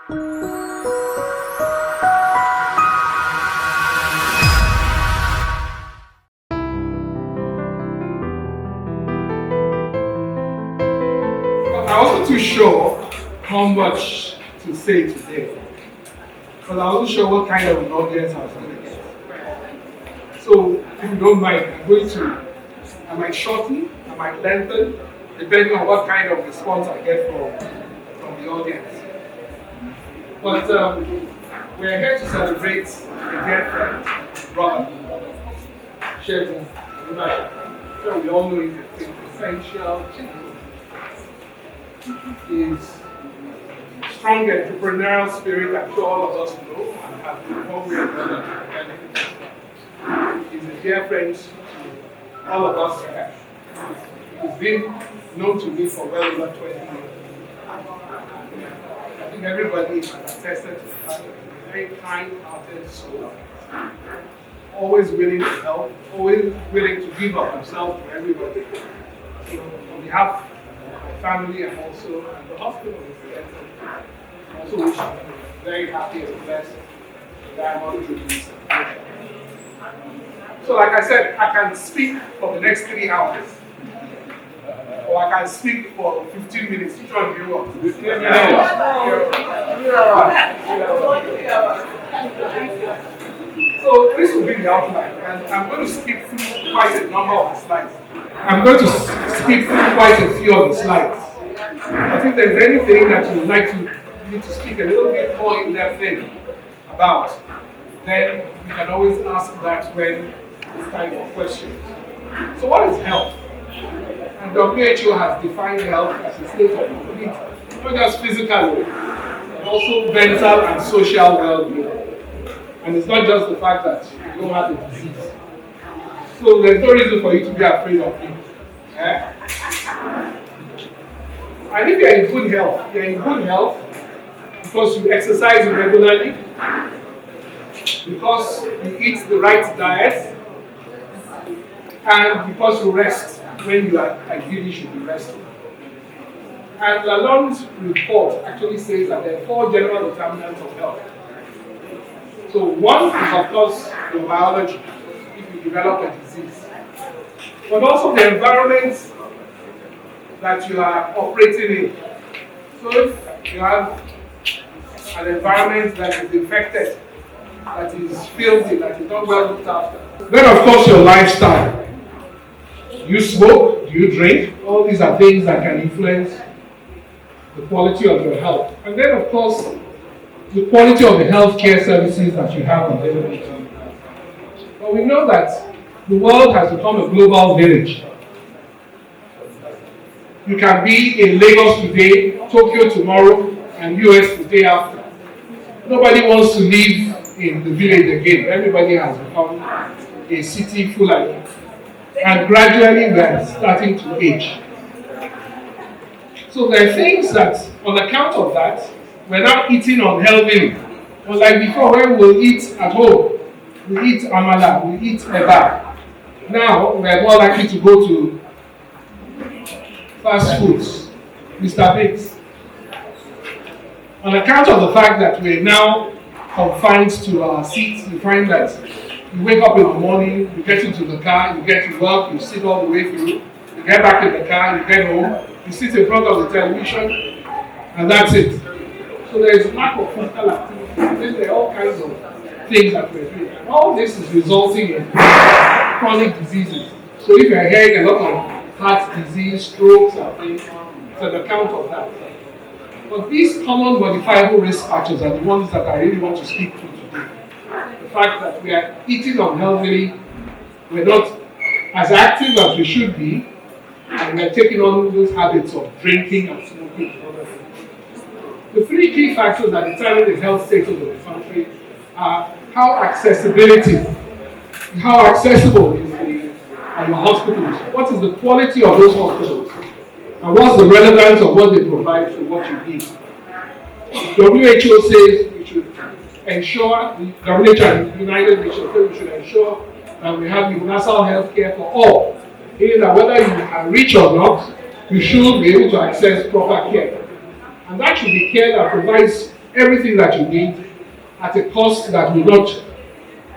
I wasn't too sure how much to say today, because I wasn't sure what kind of an audience I was going to get. So, if you don't mind, I might shorten, I might lengthen, depending on what kind of response I get from the audience. But we're here to celebrate a dear friend, brother, Sheldon. So we all know he's a quintessential his strong entrepreneurial spirit, I'm sure all of us know, and have been one way or another benefited. He's a dear friend to all of us here. He's been known to me for well over 20 years. I think everybody has attested to the fact that he's a very kind-hearted soul, always willing to help, always willing to give up himself for everybody. So on behalf family and also at the hospital. I also wish I'm very happy and blessed that I'm on to this. So like I said, I can speak for the next 3 hours. Or I can speak for 15 minutes. Which one do you want? 15 minutes. So this will be the outline, and I'm going to skip through quite a number of the slides. I'm going to skip through quite a few of the slides. I think there's anything that you would like me to speak a little bit more in depth about, then you can always ask that when it's time for questions. So what is health? And WHO has defined health as a state of complete, not just physical, but also mental and social well-being. And it's not just the fact that you don't have a disease. So there's no reason for you to be afraid of it. And if you're in good health because you exercise regularly, because you eat the right diet, and because you rest when you are ideally should be resting. And Lalonde's report actually says that there are 4 general determinants of health. So one is, of course, your biology, if you develop a disease. But also the environment that you are operating in. So if you have an environment that is infected, that is filthy, that is not well looked after. Then of course your lifestyle. Do you smoke? Do you drink? All these are things that can influence the quality of your health. And then of course, the quality of the healthcare services that you have available to you. But we know that the world has become a global village. You can be in Lagos today, Tokyo tomorrow, and US the day after. Nobody wants to live in the village again. Everybody has become a city full of, and gradually we are starting to age. So there are things that, on account of that, we're now eating unhealthily. Unlike before, when we'll eat at home, we eat amala, we eat eba. Now we're more likely to go to fast foods, Mr. Biggs. On account of the fact that we're now confined to our seats, you find that you wake up in the morning, you get into the car, you get to work, you sit all the way through, you get back in the car, you get home, you sit in front of the television, and that's it. So there is lack of physical activity. Then there are all kinds of things that we're doing. And all this is resulting in chronic diseases. So if you're hearing a lot of heart disease, strokes, and things, it's an account of that. But these common modifiable risk factors are the ones that I really want to speak to today. The fact that we are eating unhealthily, we're not as active as we should be, and we're taking on those habits of drinking and smoking and other things. The 3 key factors that determine the health status of the country are how accessible is our hospitals, what is the quality of those hospitals, and what's the relevance of what they provide to what you need. WHO says we should ensure, the WHO and United Nations say we should ensure that we have universal health care for all. Meaning that whether you are rich or not, you should be able to access proper care. And that should be care that provides everything that you need at a cost that will not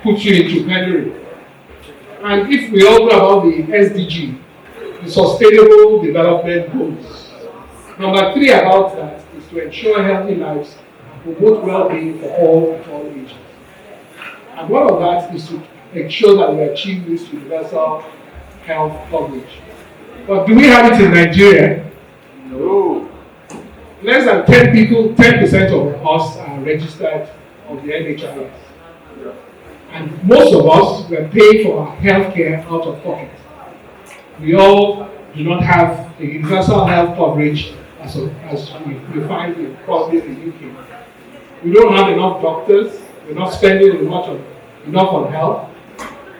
put you into penury. And if we all know about the SDG, the Sustainable Development Goals, number 3 about that is to ensure healthy lives and promote well-being for all ages. And one of that is to ensure that we achieve this universal health coverage. But do we have it in Nigeria? No. Less than 10% of us are registered on the NHIS. And most of us were paying for our health care out of pocket. We all do not have a universal health coverage as we find in probably the UK. We don't have enough doctors, we're not spending enough on health.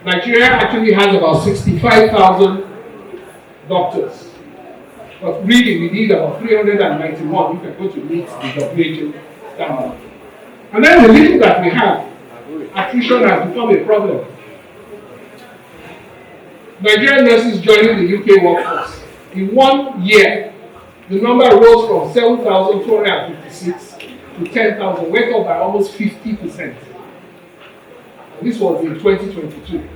Nigeria actually has about 65,000 doctors. But really, we need about 391 if we're going to meet the WHO standard. And then the little that we have, attrition has become a problem. Nigerian nurses joining the UK workforce. In 1 year, the number rose from 7,256 to 10,000, went up by almost 50%. And this was in 2022.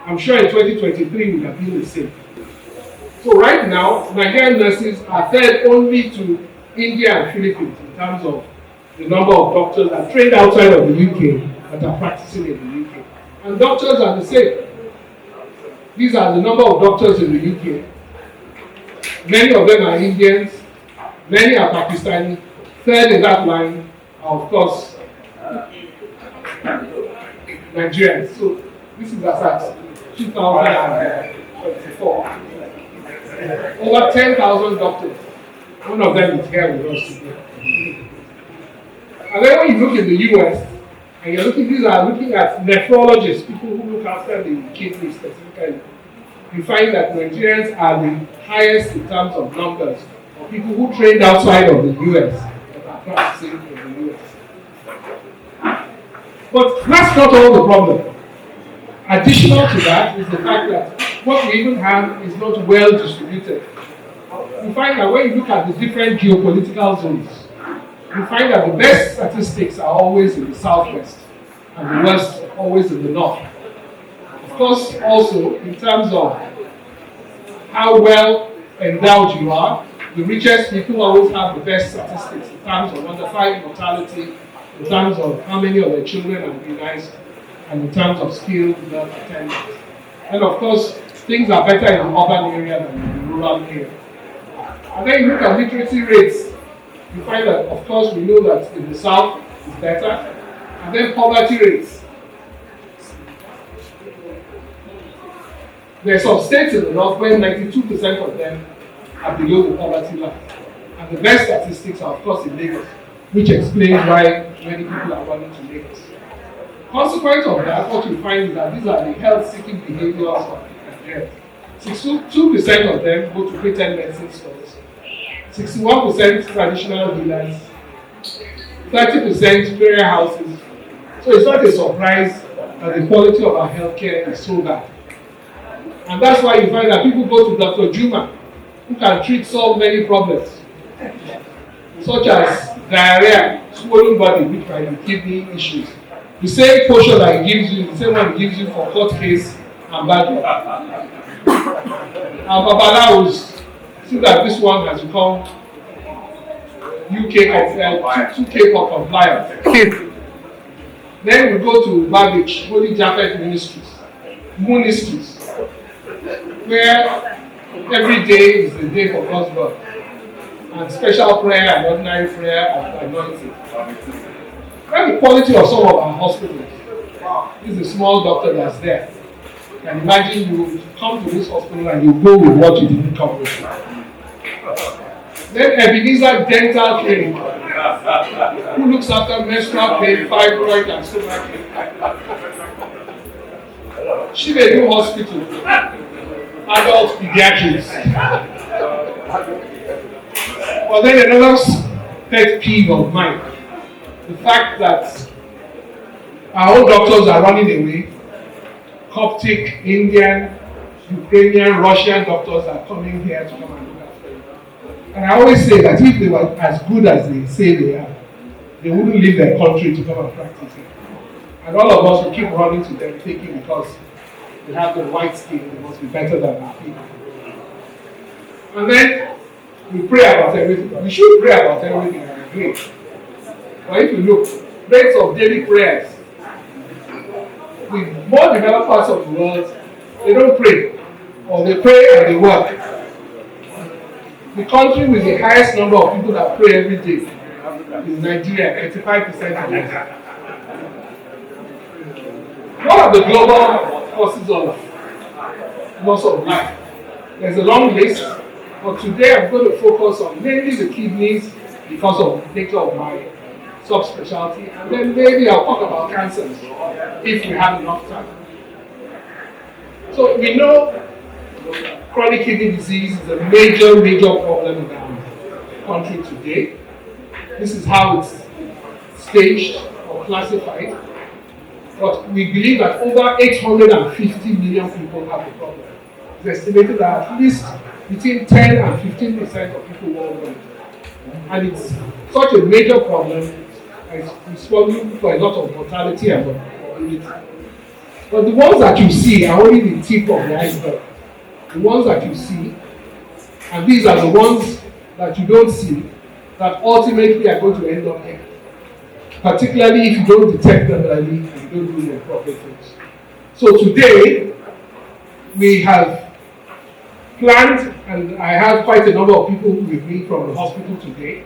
I'm sure in 2023 we have been the same. So right now, Nigerian nurses are third only to India and Philippines in terms of the number of doctors that are trained outside of the UK that are practicing in the UK. And doctors are the same. These are the number of doctors in the UK. Many of them are Indians, many are Pakistani. Third in that line are, of course, Nigerians. So this is as at 2024. Over 10,000 doctors. One of them is here with us today. And then when you look in the US, and you're looking at nephrologists, people who look after the kidney specifically, you find that Nigerians are the highest in terms of numbers of people who trained outside of the US that are practicing in the US. But that's not all the problem. Additional to that is the fact that what we even have is not well distributed. You find that when you look at the different geopolitical zones, you find that the best statistics are always in the southwest and the worst always in the north. Of course, also in terms of how well endowed you are, the richest people always have the best statistics in terms of under 5 mortality, in terms of how many of their children are immunized, and in terms of skilled health attendants. And of course, things are better in the urban area than in the rural area. And then you look at literacy rates, you find that, of course, we know that in the south it's better. And then poverty rates. There are some states in the north where 92% of them are below the poverty line. And the best statistics are, of course, in Lagos, which explains why many people are running to Lagos. Consequence of that, what you find is that these are the health-seeking behaviors of Nigerians. 62% of them go to pretend medicine stores, 61% traditional healers, 30% prayer houses. So it's not a surprise that the quality of our healthcare is so bad. And that's why you find that people go to Dr. Juma, who can treat so many problems, such as diarrhea, swollen body, which might be kidney issues. The same potion that he gives you, the same one he gives you for court case and bad luck. And Babalawos, see that this one has become UK compliant. Then we go to Babbage, Holy Japhet Ministries, where every day is the day for God's word, and special prayer and ordinary prayer and anointing. And the quality of some of our hospitals. This is a small doctor that's there. And imagine you come to this hospital and you go with what you didn't come with. Then Ebenezer Dental Clinic, who looks after menstrual pain, fibroid, and stomach pain. Chinedu Hospital, adult pediatrics. But then another pet peeve of mine, the fact that our own doctors are running away. Coptic, Indian, Ukrainian, Russian doctors are coming here to come and look after you. And I always say that if they were as good as they say they are, they wouldn't leave their country to come and practice it. And all of us will keep running to them thinking because they have the white skin, they must be better than our people. And then we pray about everything. We should pray about everything and agree. But if you look, rates of daily prayers, with more developed parts of the world, they don't pray. Or they pray and they work. The country with the highest number of people that pray every day is Nigeria, 85% of it. What are the global causes of loss of life? There's a long list, but today I'm going to focus on mainly the kidneys because of the nature of my subspecialty, and then maybe I'll talk about cancers if we have enough time. So we know chronic kidney disease is a major problem in our country today. This is how it's staged or classified. But we believe that over 850 million people have the problem. It's estimated that at least between 10 and 15% of people worldwide. And it's such a major problem, it's responsible for a lot of mortality and morbidity. But the ones that you see are only the tip of the iceberg. The ones that you see, and these are the ones that you don't see, that ultimately are going to end up here. Particularly if you don't detect them early and you don't do the proper things. So today, we have planned, and I have quite a number of people with me from the hospital today.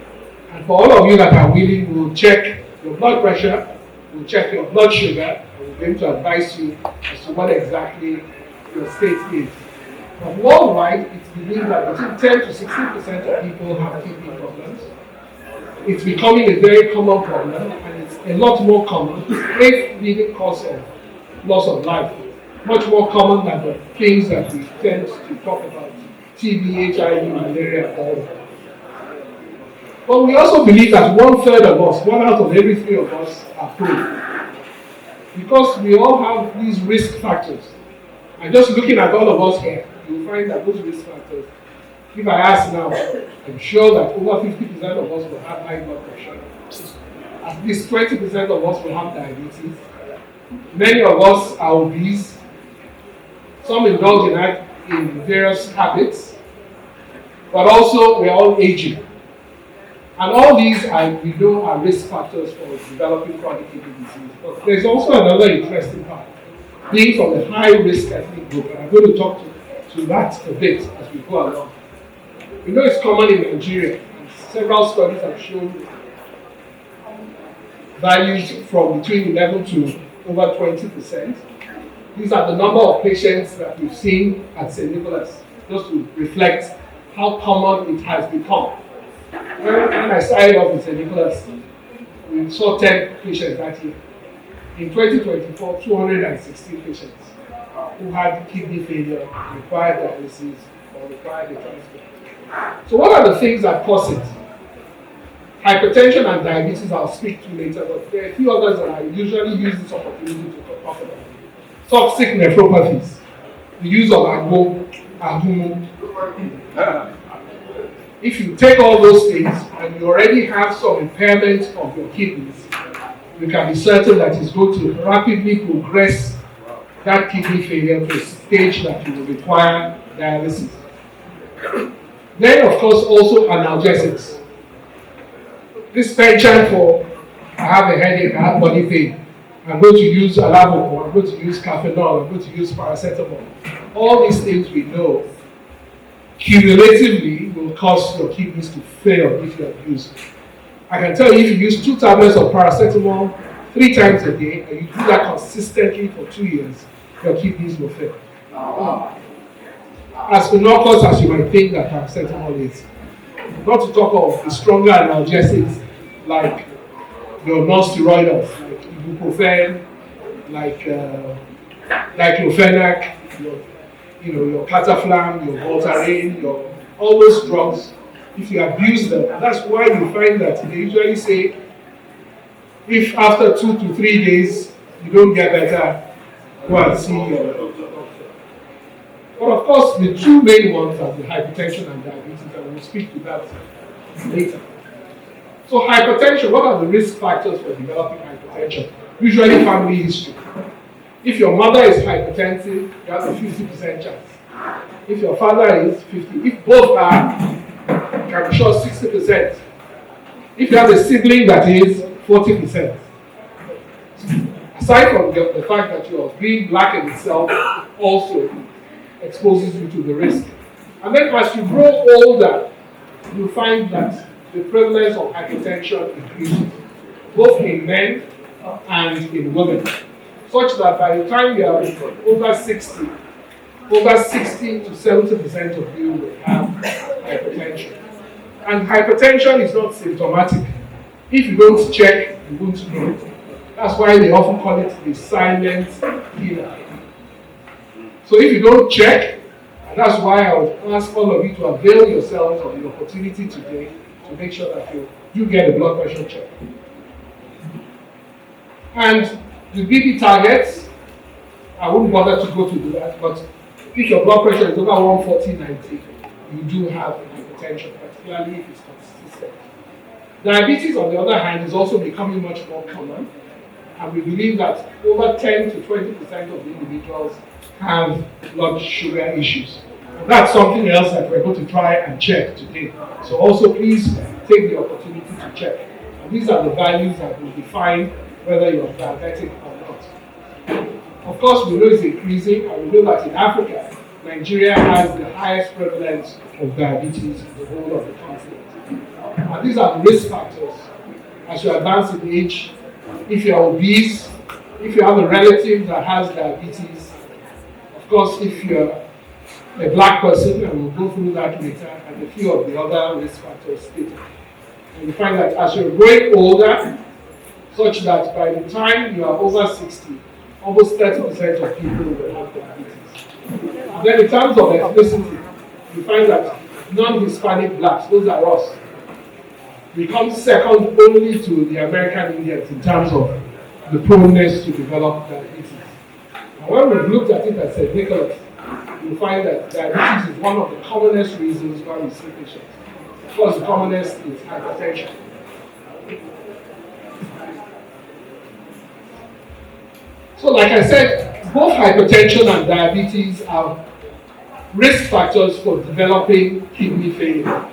And for all of you that are willing, we'll check your blood pressure, we'll check your blood sugar, and we'll be able to advise you as to what exactly your state is. But worldwide, it's believed that between 10 to 60% of people have kidney problems. It's becoming a very common problem, and it's a lot more common. It's the eighth leading cause of loss of life. Much more common than the things that we tend to talk about: TB, HIV, malaria, all. But we also believe that 1/3 of us, 1 out of every 3 of us, are prone. Because we all have these risk factors. And just looking at all of us here, you'll find that those risk factors, if I ask now, I'm sure that over 50% of us will have high blood pressure. At least 20% of us will have diabetes. Many of us are obese. Some indulge in various habits. But also, we're all aging. And all these, we know, are risk factors for developing chronic kidney disease. But there's also another interesting part. Being from a high-risk ethnic group, and I'm going to talk to that a bit as we go along. We know it's common in Nigeria, and several studies have shown values from between 11 to over 20%. These are the number of patients that we've seen at St. Nicholas, just to reflect how common it has become. When I started off in St. Nicholas, we saw 10 patients that year. In 2024, 216 patients who had kidney failure, required dialysis, or required a transplant. So what are the things that cause it? Hypertension and diabetes I'll speak to later, but there are a few others that I usually use this opportunity to talk about. Toxic nephropathies, the use of agbo, agumo. If you take all those things and you already have some impairment of your kidneys, you can be certain that it's going to rapidly progress that kidney failure to a stage that you will require dialysis. Then, of course, also analgesics. This penchant for, I have a headache, I have body pain, I'm going to use Alabocor, I'm going to use Cafenol, I'm going to use paracetamol. All these things we know cumulatively will cause your kidneys to fail if you abuse it. I can tell you, if you use 2 tablets of paracetamol 3 times a day, and you do that consistently for 2 years, your kidneys will fail. As innocuous as you might think that paracetamol is, not to talk of the stronger analgesics like your non-steroidals, like ibuprofen, like diclofenac, your Cataflam, your Voltaren, all those drugs. If you abuse them, that's why you find that they usually say, if after 2 to 3 days you don't get better, go and see your doctor. But of course, the 2 main ones are the hypertension and diabetes, and we'll speak to that later. So hypertension, what are the risk factors for developing hypertension? Usually family history. If your mother is hypertensive, you have a 50% chance. If your father is 50, if both are, you can be sure 60%. If you have a sibling that is 40%. Aside from the fact that your being black in itself also exposes you to the risk. And then as you grow older, you find that the prevalence of hypertension increases, both in men and in women, such that by the time you are over 60 to 70% of you will have hypertension. And hypertension is not symptomatic. If you don't check, you won't know. That's why they often call it the silent killer. So if you don't check, and that's why I would ask all of you to avail yourselves of the opportunity today to make sure that you get a blood pressure check. And the BP targets, I wouldn't bother to go to do that, but if your blood pressure is over 140/90, you do have hypertension, particularly if it's consistent. Diabetes, on the other hand, is also becoming much more common, and we believe that over 10 to 20% of the individuals have blood sugar issues. And that's something else that we're going to try and check today. So also please take the opportunity to check. And these are the values that will define whether you're diabetic or not. Of course, we know it's increasing, and we know that in Africa, Nigeria has the highest prevalence of diabetes in the whole of the continent. And these are the risk factors as you advance in age. If you're obese, if you have a relative that has diabetes, of course, if you're a black person, and we'll go through that later, and a few of the other risk factors stated. And you find that as you're growing older, such that by the time you are over 60, almost 30% of people will have diabetes. And then in terms of ethnicity, you find that non-Hispanic blacks, those are us, become second only to the American Indians in terms of the proneness to develop diabetes. And when we've looked at it and said, Nicholas, you find that diabetes is one of the commonest reasons why we see patients. Of course, the commonest is hypertension. So like I said, both hypertension and diabetes are risk factors for developing kidney failure.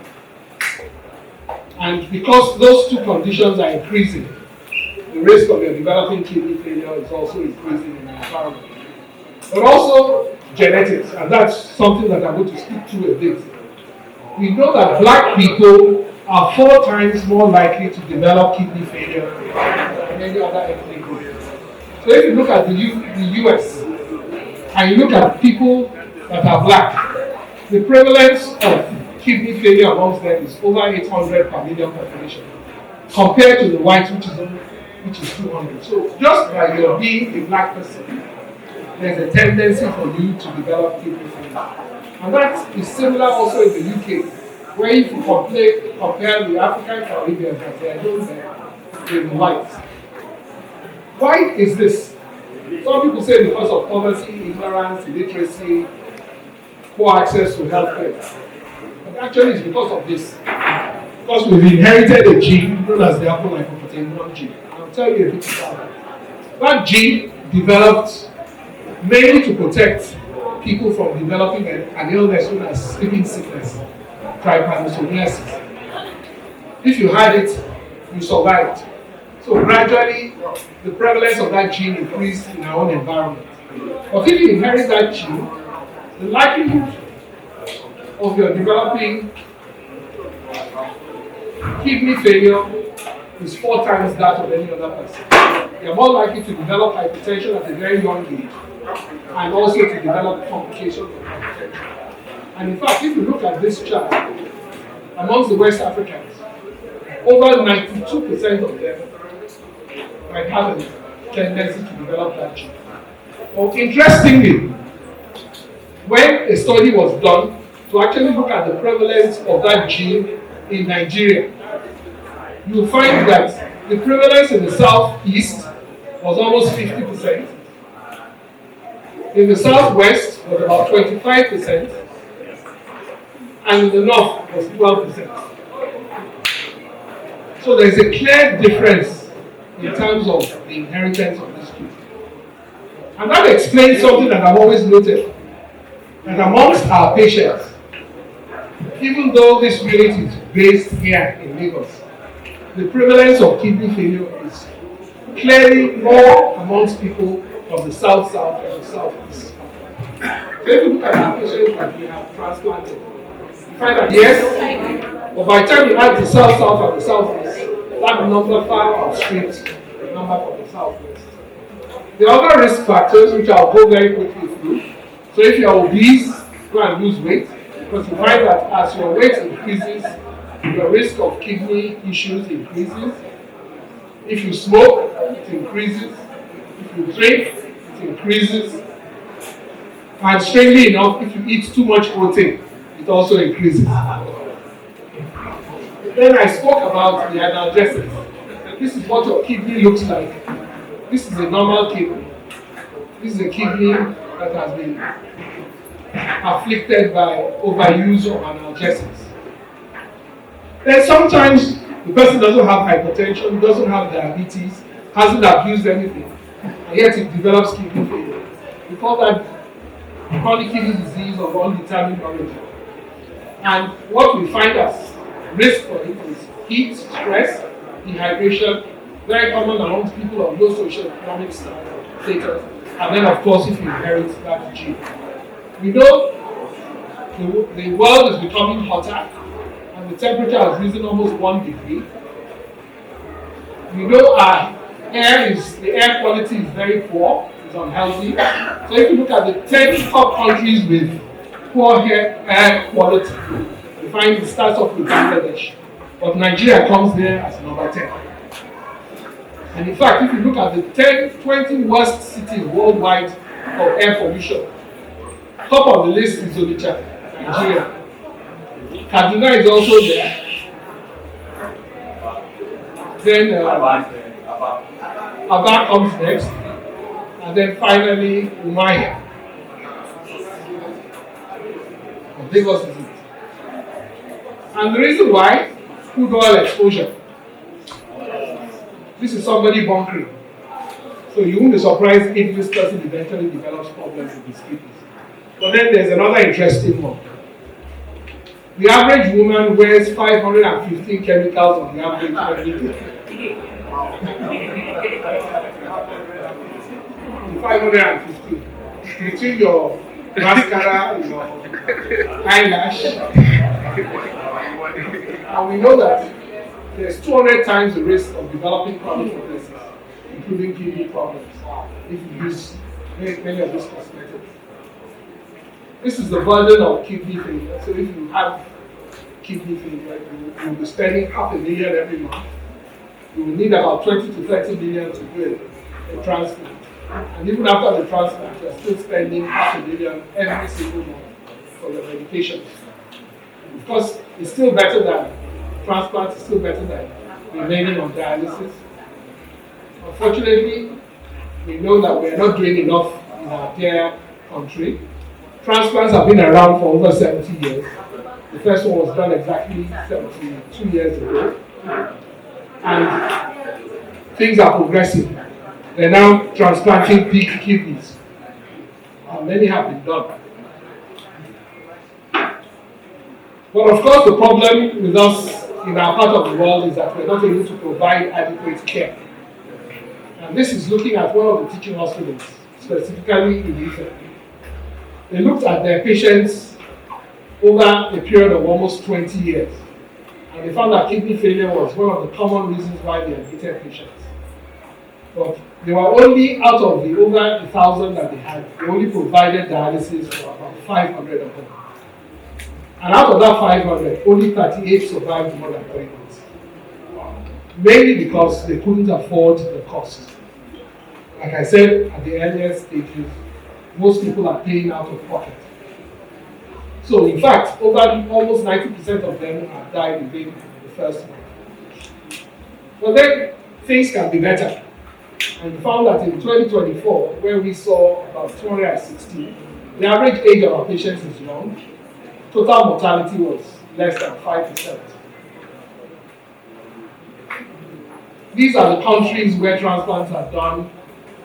And because those two conditions are increasing, the risk of developing kidney failure is also increasing in our environment. But also genetics, and that's something that I'm going to speak to a bit. We know that black people are 4 times more likely to develop kidney failure than any other ethnic group. So if you look at the US, and you look at people that are black, the prevalence of kidney failure amongst them is over 800 per million population, compared to the whites, which is 200. So just by your being a black person, there's a tendency for you to develop kidney failure. And that is similar also in the UK, where if you compare the African Caribbeans that they are doing there with the whites. Why is this? Some people say because of poverty, ignorance, illiteracy, poor access to healthcare. But actually it's because of this. Because we've inherited a gene known as the apolipoprotein gene. I'll tell you a bit about that. That gene developed mainly to protect people from developing an illness known as sleeping sickness, trypanosomiasis. If you had it, you survived. So gradually, the prevalence of that gene increased in our own environment. But if you inherit that gene, the likelihood of your developing kidney failure is 4 times that of any other person. You're more likely to develop hypertension at a very young age, and also to develop complications of hypertension. And in fact, if you look at this chart, amongst the West Africans, over 92% of them might have a tendency to develop that gene. Well, interestingly, when a study was done to actually look at the prevalence of that gene in Nigeria, you'll find that the prevalence in the southeast was almost 50%. In the southwest was about 25%, and in the north was 12%. So there's a clear difference in terms of the inheritance of this gene. And that explains something that I've always noted, that amongst our patients, even though this unit is based here in Lagos, the prevalence of kidney failure is clearly more amongst people of the south-south and the southeast. So if you look at our patients that we have transplanted, you find that yes, but by the time you add the south-south and the southeast, that number far outstrips the number from the southwest. The other risk factors, which I'll go very quickly through. So if you're obese, go and lose weight, because you find that as your weight increases, your risk of kidney issues increases. If you smoke, it increases. If you drink, it increases. And strangely enough, if you eat too much protein, it also increases. Then I spoke about the analgesics. This is what your kidney looks like. This is a normal kidney. This is a kidney that has been afflicted by overuse of analgesics. Then sometimes the person doesn't have hypertension, doesn't have diabetes, hasn't abused anything, and yet it develops kidney failure. We call that chronic kidney disease of undetermined origin. And what we find as risk for it is heat, stress, dehydration, very common amongst people of low socioeconomic status, and then of course if you inherit that gene. We know the world is becoming hotter, and the temperature has risen almost 1 degree. We know the air quality is very poor, it's unhealthy. So if you look at the 10 top countries with poor air quality, you find it starts off with Bangladesh, but Nigeria comes there as number 10. And in fact, if you look at the 20 worst cities worldwide of air pollution, top of the list is Onitsha, Nigeria. Kaduna is also there. Then Aba comes next, and then finally Umaya. Lagos is it. And the reason why, crude oil exposure. This is somebody bunkering. So you won't be surprised if this person eventually develops problems with his kidneys. But then there's another interesting one. The average woman wears 515 chemicals on the average every day. 515. Between your mascara, your eyelash. And we know that there's 200 times the risk of developing chronic illnesses, including kidney problems, if you use many of these cosmetics. This is the burden of kidney failure. So if you have kidney failure, you will be spending $500,000 every month. You will need about 20 to 30 million to do a transplant. And even after the transplant, you are still spending $500,000 every single month for your medications. Of course, it's still better than transplant, it's still better than remaining on dialysis. Unfortunately, we know that we are not doing enough in our dear country. Transplants have been around for over 70 years. The first one was done exactly 72 years ago. And things are progressing. They're now transplanting big kidneys. And many have been done. But of course, the problem with us in our part of the world is that we're not able to provide adequate care. And this is looking at one of the teaching hospitals, specifically in Ife. They looked at their patients over a period of almost 20 years. And they found that kidney failure was one of the common reasons why they admitted patients. But they were only, out of the over 1,000 that they had, they only provided dialysis for about 500 of them. And out of that 500, only 38 survived more than 3 months. Mainly because they couldn't afford the cost. Like I said at the earlier stages, most people are paying out of pocket. So in fact, over almost 90% of them have died within the first month. But then things can be better. And we found that in 2024, where we saw about 260, the average age of our patients is young. Total mortality was less than 5%. These are the countries where transplants are done.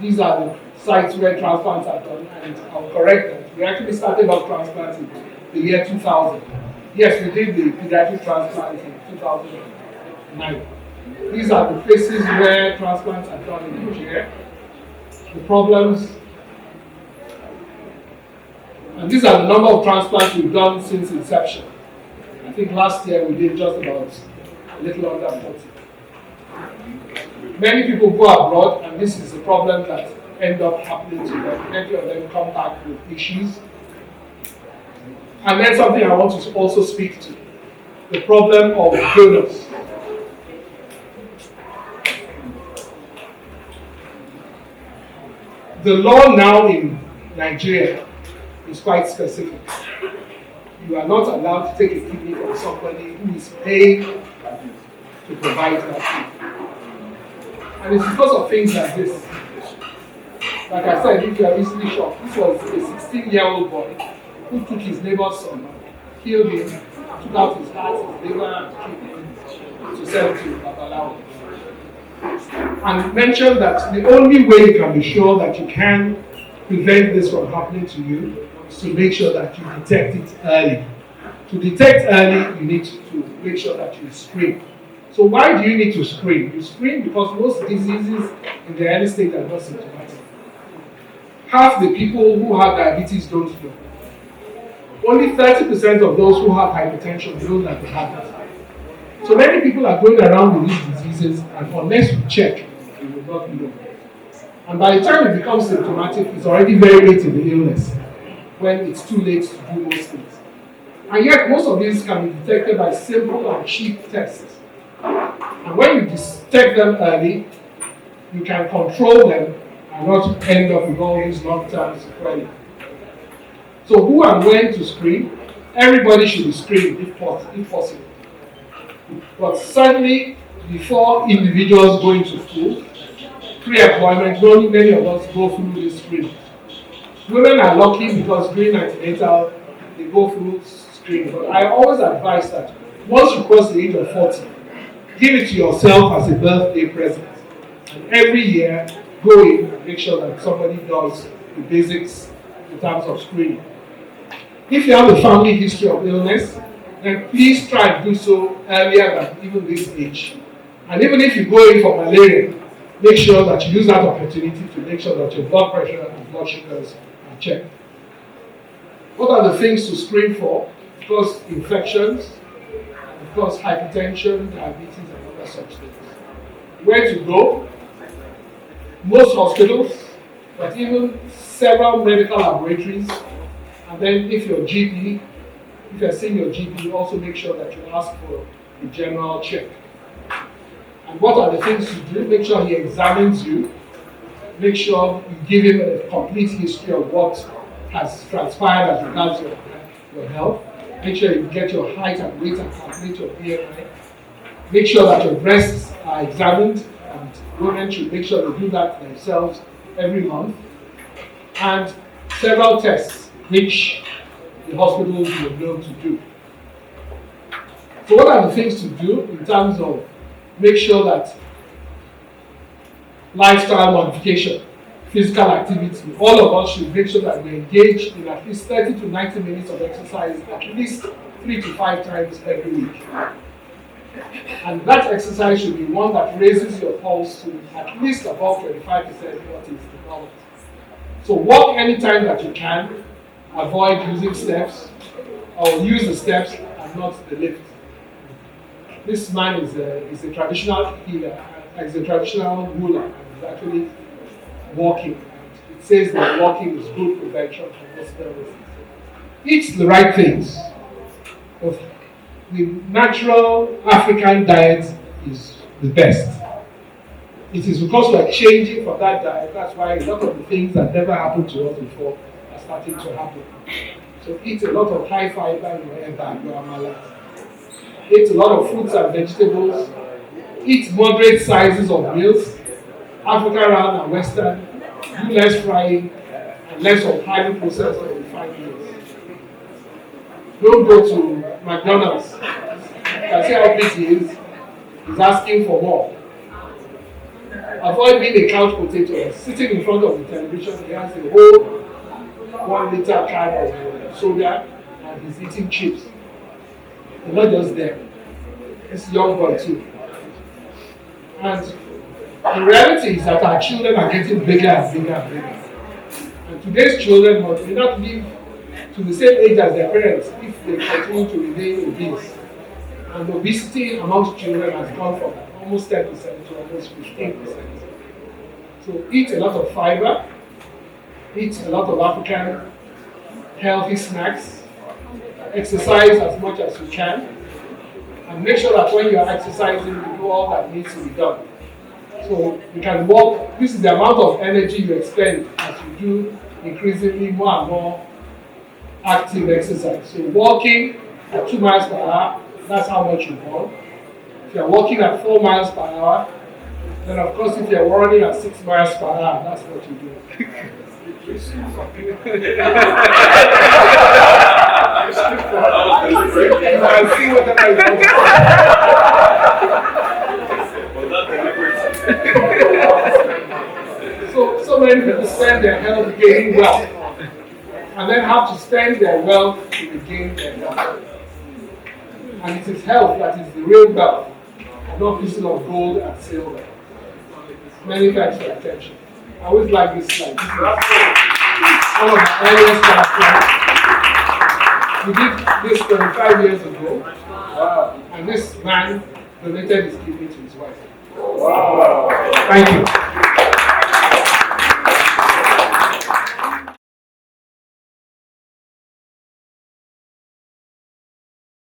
These are the sites where transplants are done. And I'll correct that. We actually started off transplants in the year 2000. Yes, we did the pediatric transplant in 2009. These are the places where transplants are done in Nigeria. The problems, and these are the number of transplants we've done since inception. I think last year we did just about a little under 40. Many people go abroad, and this is a problem that end up happening to them. Many of them come back with issues. And then something I want to also speak to, the problem of donors. The law now in Nigeria is quite specific. You are not allowed to take a kidney from somebody who is paying to provide that kidney. And it's because of things like this. Like I said, if you are easily shocked, this was a 16-year-old boy who took his neighbor's son, killed him, took out his heart, his liver, and kidney to sell to Babalawo. And mentioned that the only way you can be sure that you can prevent this from happening to you is to make sure that you detect it early. To detect early, you need to make sure that you screen. So why do you need to screen? You screen because most diseases in the early stage are not symptomatic. Half the people who have diabetes don't know. Only 30% of those who have hypertension know that they have it. So many people are going around with these diseases, and unless you check, you will not know. And by the time it becomes symptomatic, it's already very late in the illness, when it's too late to do most things. And yet, most of these can be detected by simple and cheap tests. And when you detect them early, you can control them and not end up with all these long-term sequelae. So who and when to screen? Everybody should be screened if possible. But certainly before individuals go into school, pre-employment, many of us go through this screening. Women are lucky because during antenatal, they go through screening. But I always advise that once you cross the age of 40, give it to yourself as a birthday present. And every year, go in and make sure that somebody does the basics in terms of screening. If you have a family history of illness, then please try and do so earlier than even this age. And even if you go in for malaria, make sure that you use that opportunity to make sure that your blood pressure and blood sugars are checked. What are the things to screen for? Of course, infections, of course, hypertension, diabetes, and other such things. Where to go? Most hospitals, but even several medical laboratories. And then if you're GP, if you're seeing your GP, also make sure that you ask for a general check. And what are the things to do? Make sure he examines you. Make sure you give him a complete history of what has transpired as regards your health. Make sure you get your height and weight and calculate your BMI. Make sure that your breasts are examined, and women should make sure they do that themselves every month. And several tests which the hospitals will know to do. So what are the things to do in terms of make sure that lifestyle modification, physical activity, all of us should make sure that we engage in at least 30 to 90 minutes of exercise at least 3 to 5 times every week. And that exercise should be one that raises your pulse to at least above 25% what is developed. So walk anytime that you can, avoid using steps, or use the steps and not the lift. This man is a traditional healer, is a traditional ruler, and is actually walking. And it says that walking is good prevention for most illnesses. Eat the right things. The natural African diet is the best. It is because we are changing from that diet, that's why a lot of the things that never happened to us before are starting to happen. So eat a lot of high fiber in your eba, your amala. Eat a lot of fruits and vegetables. Eat moderate sizes of meals, African round and Western. Do less frying and less of highly processed or refined meals. Don't go to McDonald's. You can see how big he is. He's asking for more. avoid being a couch potato, sitting in front of the television. He has a whole 1 liter can of soda and he's eating chips. They're not just there. It's young boy too. And the reality is that our children are getting bigger and bigger and bigger. And today's children may not live to the same age as their parents if they continue to remain obese. And obesity amongst children has gone from almost 10% to almost 15%. So eat a lot of fiber, eat a lot of African healthy snacks, exercise as much as you can, and make sure that when you are exercising, you do all that needs to be done. So you can walk. This is the amount of energy you expend as you do increasingly more and more active exercise. So walking at 2 miles per hour, that's how much you burn. If you're walking at 4 miles per hour, then of course if you're running at 6 miles per hour, that's what you do. I'll see what so many people spend their health gaining wealth and then have to spend their wealth to regain their health. And it is health that is the real wealth, and not pieces of gold and silver. Many thanks for your attention. I always like this slide. This is one of my earliest class. We did this 25 years ago. Wow. And this man donated his kidney to his wife. Wow. Thank you.